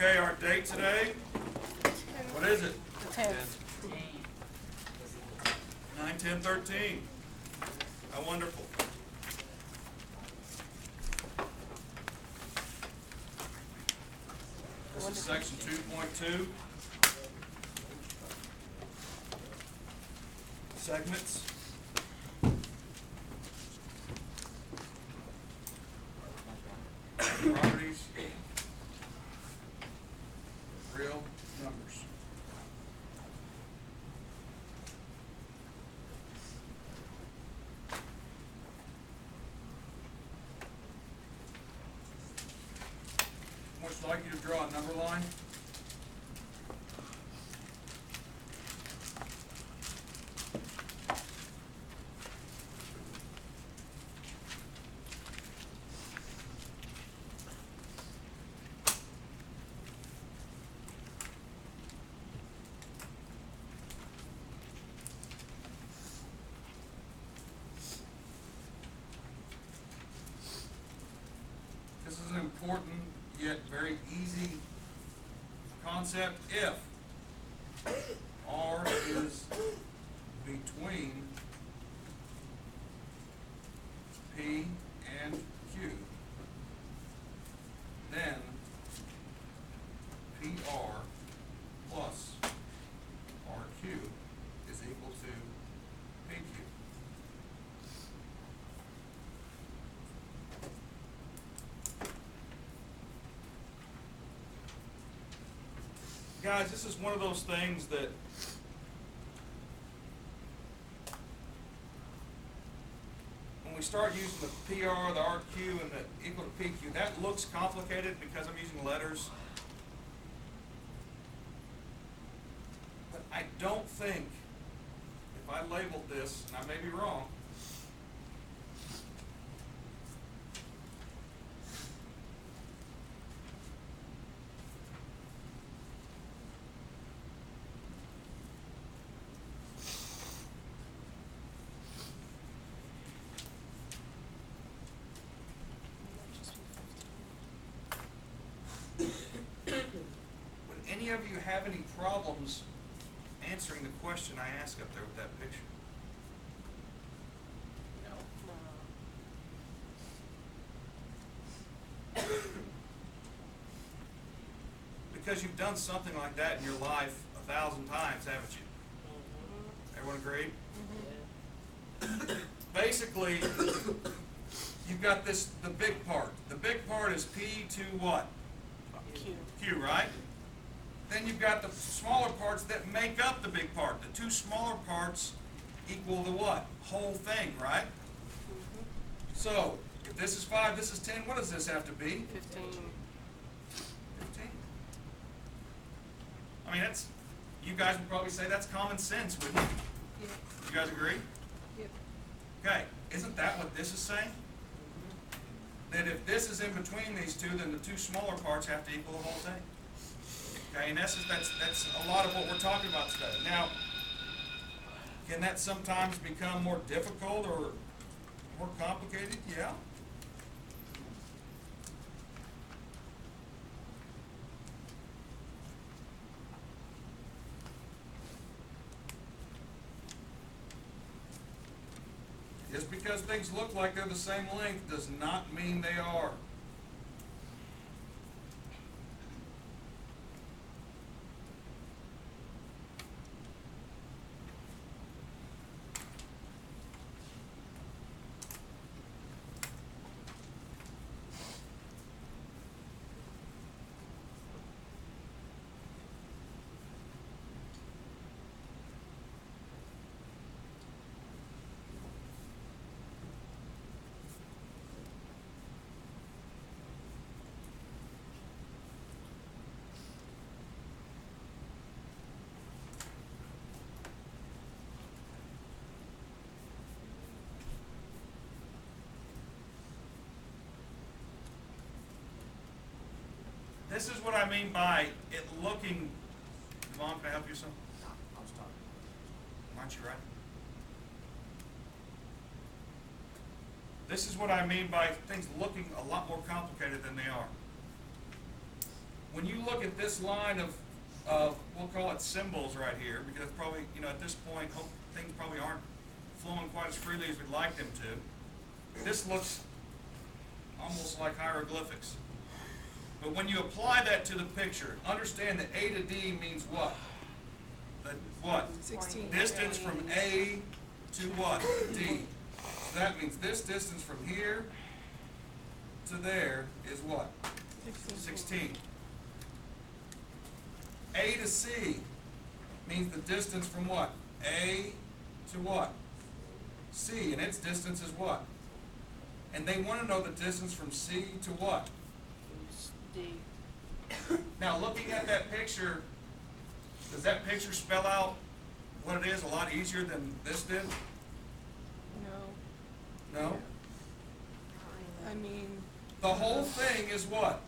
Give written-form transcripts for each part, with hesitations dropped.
Okay, our date today, what is it? The 10th. 9/10/13. How wonderful. This is section 2.2. Segments. Properties. Real numbers. I'd like you to draw a number line. This is an important yet very easy concept. If R is between P and Q, then PR plus RQ is equal to PQ. Guys, this is one of those things that when we start using the PR, the RQ, and the equal to PQ, that looks complicated because I'm using letters. But I don't think, if I labeled this, and I may be wrong, any of you have any problems answering the question I asked up there with that picture? Because you've done something like that in your life 1,000 times, haven't you? Everyone agree? Basically, you've got this, the big part. The big part is P to what? Q. Q, right? Then you've got the smaller parts that make up the big part. The two smaller parts equal the what? Whole thing, right? So, if this is 5, this is 10, what does this have to be? 15. 15. I mean, that's, you guys would probably say that's common sense, wouldn't you? Yep. You guys agree? Yep. Okay, isn't that what this is saying? That if this is in between these two, then the two smaller parts have to equal the whole thing. Okay, in essence, that's a lot of what we're talking about today. Now, can that sometimes become more difficult or more complicated? Yeah. Just because things look like they're the same length does not mean they are. This is what I mean by it looking. Mom, can I help you some? I was talking. Aren't you right? This is what I mean by things looking a lot more complicated than they are. when you look at this line of, we'll call it symbols right here, because probably, you know, at this point, things probably aren't flowing quite as freely as we'd like them to. This looks almost like hieroglyphics. But when you apply that to the picture, understand that A to D means what? That what? 16. Distance from A to what? D. So that means this distance from here to there is what? 16. A to C means the distance from what? A to what? C, and its distance is what? And they want to know the distance from C to what? D. Now, looking at that picture, does that picture spell out what it is a lot easier than this did? No. No? I mean, The whole thing is what?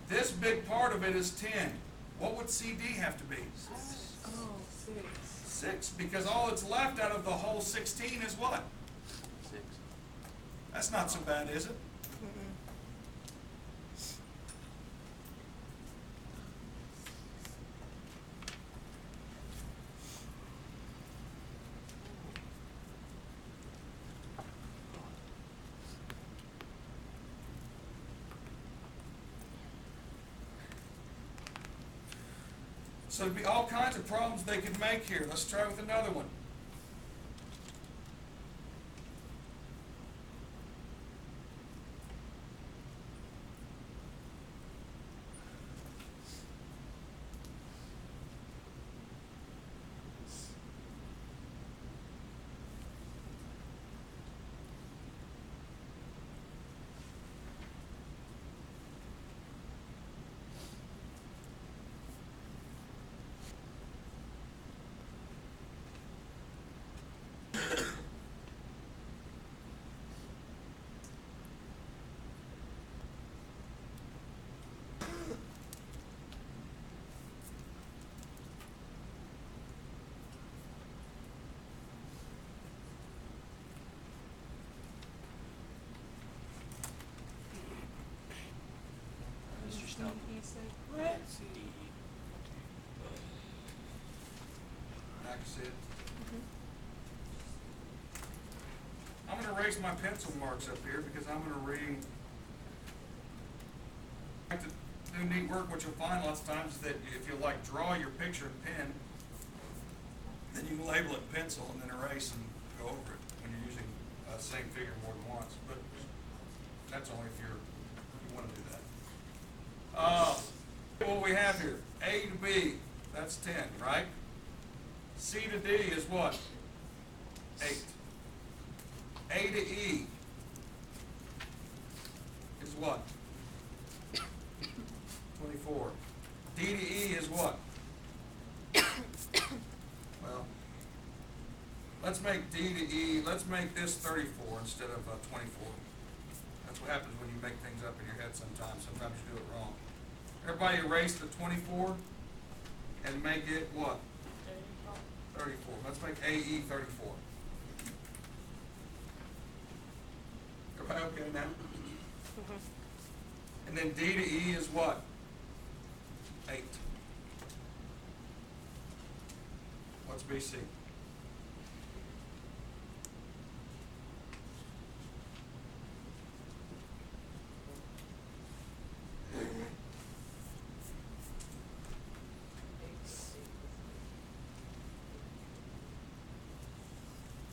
This big part of it is 10. What would CD have to be? oh, 6. 6, because all that's left out of the whole 16 is what? 6. That's not so bad, is it? Mm-mm. So there'd be all kinds of problems they could make here. Let's try with another one. Mr. Stump. He said, what? I can see it. I'm going to erase my pencil marks up here because I'm going to read. Like to do neat work, what you'll find lots of times is that if you like draw your picture in pen, then you can label it in pencil and then erase and go over it when you're using the same figure more than once. But that's only if you want to do that. What we have here, A to B, that's 10, right? C to D is what? 8. A to E is what? 24. D to E is what? Well, let's make D to E, let's make this 34 instead of 24. That's what happens when you make things up in your head sometimes. Sometimes you do it wrong. Everybody erase the 24 and make it what? 34. Let's make AE 34. Everybody okay now? And then D to E is what? 8. What's BC?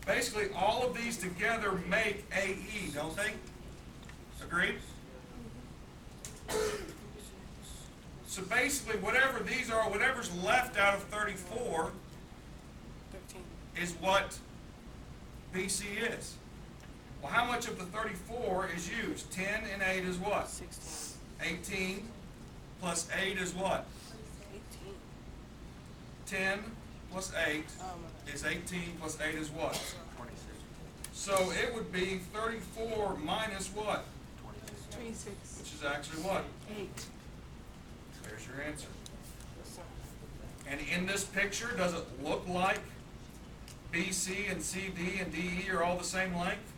Basically, all of these together make AE, don't they? Agreed? So basically, whatever these are, whatever's left out of 34 13. is what BC is. Well, how much of the 34 is used? 10 and 8 is what? 16. 18 plus 8 is what? 18. 10 plus 8 is 18 plus 8 is what? 26. So it would be 34 minus what? 26. Which is actually what? 8. There's your answer. And in this picture, does it look like BC and CD and DE are all the same length?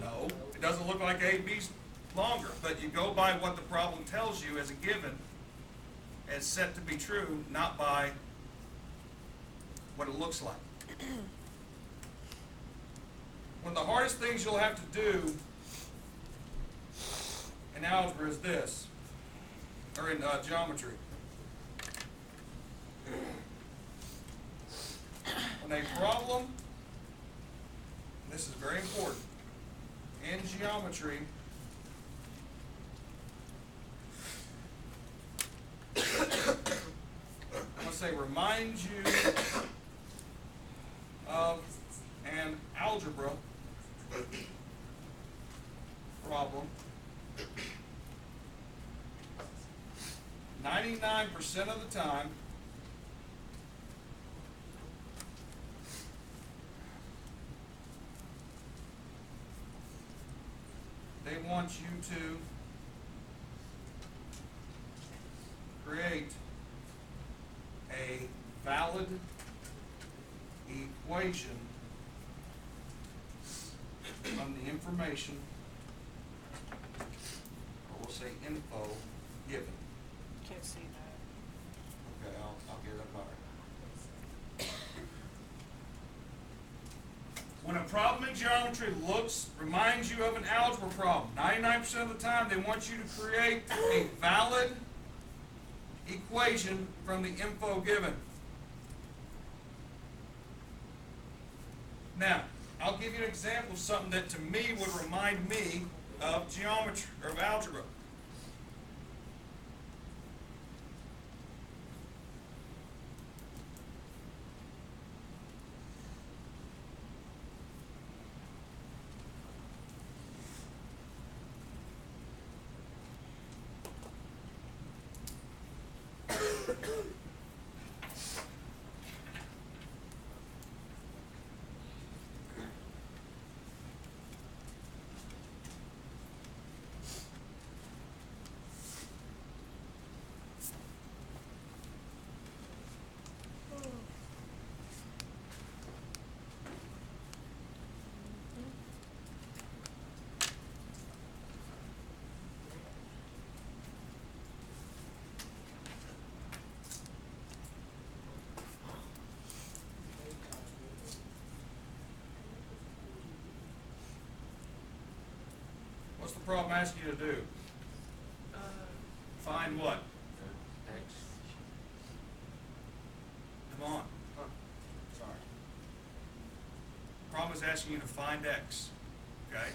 No. No. It doesn't look like AB's longer, but you go by what the problem tells you as a given, as set to be true, not by what it looks like. One of the hardest things you'll have to do in algebra is this, or in geometry. When a problem, this is very important, in geometry, I'm going to say reminds you of an algebra problem. 99% of the time, they want you to create a valid equation from the information, or we'll say info, given. Can't see that. Okay, I'll get it up higher. When a problem in geometry reminds you of an algebra problem, 99% of the time they want you to create a valid equation from the info given. Now, I'll give you an example of something that to me would remind me of geometry, or of algebra. What's the problem asking you to do? Find what? X. Come on. Sorry. Problem is asking you to find x. Okay?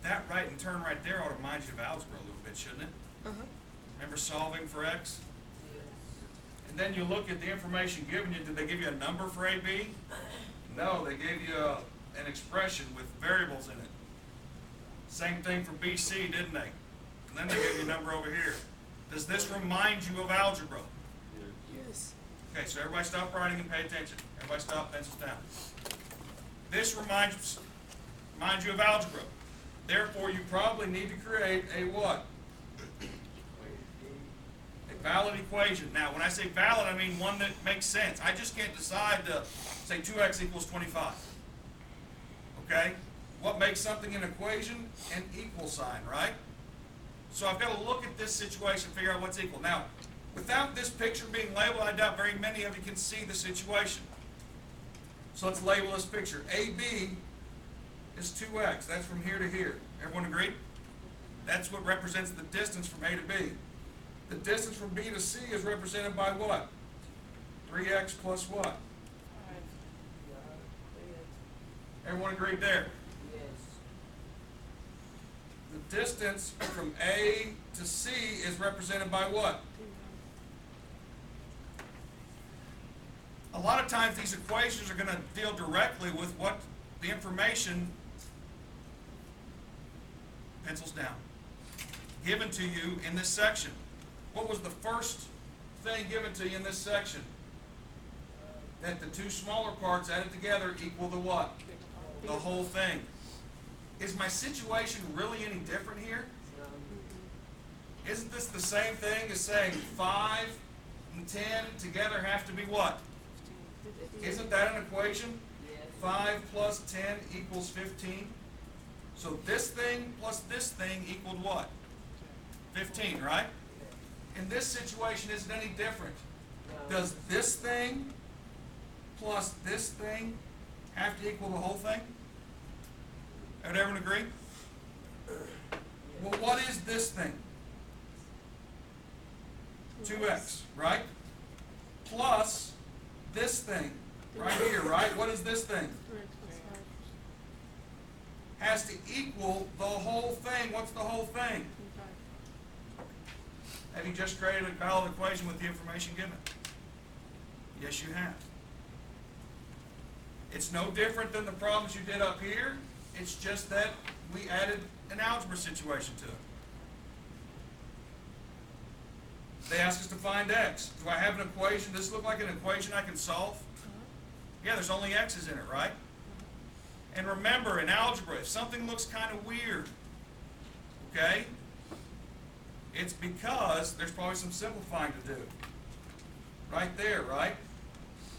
That right and turn right there ought to remind you of algebra a little bit, shouldn't it? Uh-huh. Remember solving for x? And then you look at the information given you. Did they give you a number for AB? No, they gave you an expression with variables in it. Same thing for BC, didn't they? And then they gave you a number over here. Does this remind you of algebra? Yes. Okay, so everybody stop writing and pay attention. Everybody stop, pencils down. This reminds you of algebra. Therefore, you probably need to create a what? A valid equation. Now, when I say valid, I mean one that makes sense. I just can't decide to say 2x equals 25. Okay? What makes something an equation? An equal sign, right? So I've got to look at this situation, figure out what's equal. Now, without this picture being labeled, I doubt very many of you can see the situation. So let's label this picture. AB is 2x. That's from here to here. Everyone agree? That's what represents the distance from A to B. The distance from B to C is represented by what? 3x plus what? Everyone agreed there? The distance from A to C is represented by what? A lot of times these equations are going to deal directly with what the information, pencils down, given to you in this section. What was the first thing given to you in this section? That the two smaller parts added together equal the what? The whole thing. Is my situation really any different here? Isn't this the same thing as saying 5 and 10 together have to be what? Isn't that an equation? 5 plus 10 equals 15. So this thing plus this thing equaled what? 15, right? In this situation, is it any different? Does this thing plus this thing have to equal the whole thing? Would everyone agree? Well, what is this thing? 2x, right? Plus this thing, right here, right? What is this thing? Has to equal the whole thing. What's the whole thing? Have you just created a valid equation with the information given? Yes, you have. It's no different than the problems you did up here. It's just that we added an algebra situation to it. They ask us to find x. Do I have an equation? Does this look like an equation I can solve? Yeah, there's only x's in it, right? And remember, in algebra, if something looks kind of weird, okay, it's because there's probably some simplifying to do. Right there, right?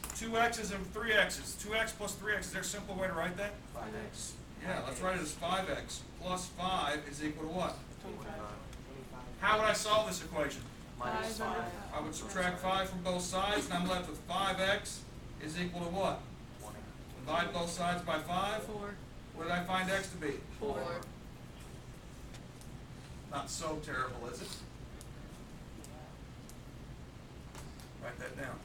2x's and 3x's. 2x plus 3x. Is there a simple way to write that? 5x. Yeah, let's write it as 5x plus 5 is equal to what? 25. How would I solve this equation? Minus 5. I would subtract 5 from both sides, and I'm left with 5x is equal to what? 20. Divide both sides by 5. What did I find x to be? 4. Not so terrible, is it? Write that down.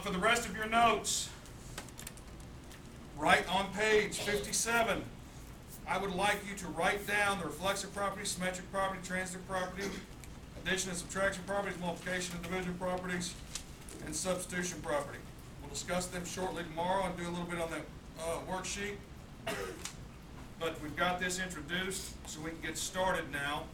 For the rest of your notes, right on page 57, I would like you to write down the reflexive properties, symmetric property, transitive property, addition and subtraction properties, multiplication and division properties, and substitution property. We'll discuss them shortly tomorrow and do a little bit on the worksheet. But we've got this introduced, so we can get started now.